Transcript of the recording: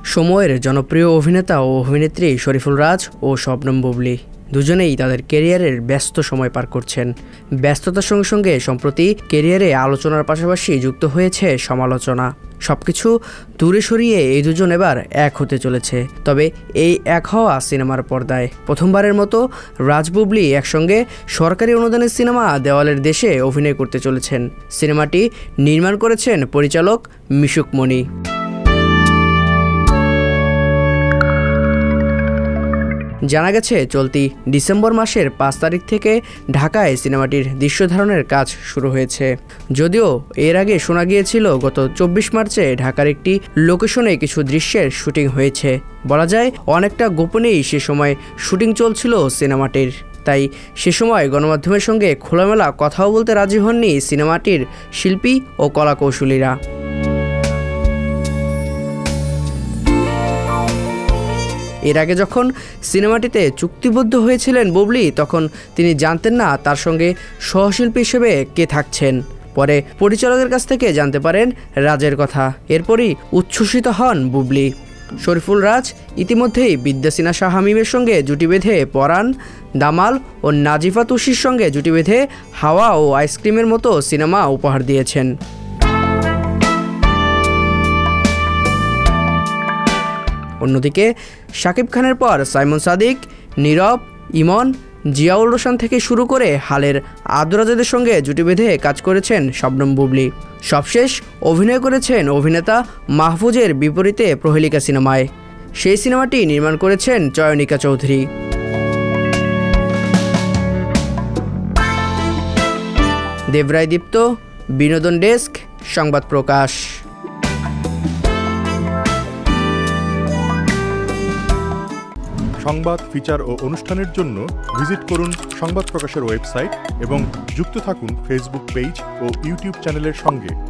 সময়ের জনপ্রিয় অভিনেতা ও অভিনেত্রী শরীফুল রাজ ও শবনম বুবলী দুজনেই তাদের ক্যারিয়ারের ব্যস্ত সময় পার করছেন। ব্যস্ততার সঙ্গে সঙ্গে সম্প্রতি ক্যারিয়ারে আলোচনার পাশাপাশি যুক্ত হয়েছে সমালোচনা। সবকিছু দূরে সরিয়ে এই দুজন এবার এক হতে চলেছে। তবে এই এক হওয়া সিনেমার পর্দায় প্রথমবারের মতো রাজ বুবলী একসঙ্গে সরকারি অনুদানের সিনেমা দেওয়ালের দেশে অভিনয় করতে চলেছেন। সিনেমাটি নির্মাণ করেছেন পরিচালক মিশুক মনি। জানা গেছে চলতি ডিসেম্বর মাসের 5 তারিখ থেকে ঢাকায় সিনেমাটির দৃশ্য ধারণের কাজ শুরু হয়েছে। যদিও এর আগে শোনা গিয়েছিল গত 24 মার্চে ঢাকার একটি লোকেশনে কিছু দৃশ্যের শুটিং হয়েছে। বলা যায় অনেকটা গোপনেই সে সময় শুটিং চলছিল সিনেমাটির। তাই সে সময় গণমাধ্যমের সঙ্গে খোলামেলা কথাও বলতে রাজি হননি সিনেমাটির শিল্পী ও কলাকৌশলীরা। এর আগে যখন সিনেমাটিতে চুক্তিবদ্ধ হয়েছিলেন বুবলী, তখন তিনি জানতেন না তার সঙ্গে সহশিল্পী হিসেবে কে থাকছেন। পরে পরিচালকের কাছ থেকে জানতে পারেন রাজের কথা। এরপরই উচ্ছ্বসিত হন বুবলী। শরীফুল রাজ ইতিমধ্যেই বিদ্যা সিনহা শাহ-হামিমের সঙ্গে জুটি বেঁধে পরাণ, দামাল ও নাজিফা তুষির সঙ্গে জুটি বেঁধে হাওয়া ও আইসক্রিমের মতো সিনেমা উপহার দিয়েছেন। অন্যদিকে শাকিব খানের পর সাইমন সাদিক, নীরব, ইমন, জিয়াউল রোশন থেকে শুরু করে হালের আদরাজাদের সঙ্গে জুটি বেঁধে কাজ করেছেন শবনম বুবলী। সবশেষ অভিনয় করেছেন অভিনেতা মাহফুজের বিপরীতে প্রহেলিকা সিনেমায়। সেই সিনেমাটি নির্মাণ করেছেন চয়নিকা চৌধুরী। দেবরায় দীপ্ত, বিনোদন ডেস্ক, সংবাদ প্রকাশ। সংবাদ, ফিচার ও অনুষ্ঠানের জন্য ভিজিট করুন সংবাদ প্রকাশের ওয়েবসাইট এবং যুক্ত থাকুন ফেসবুক পেজ ও ইউটিউব চ্যানেলের সঙ্গে।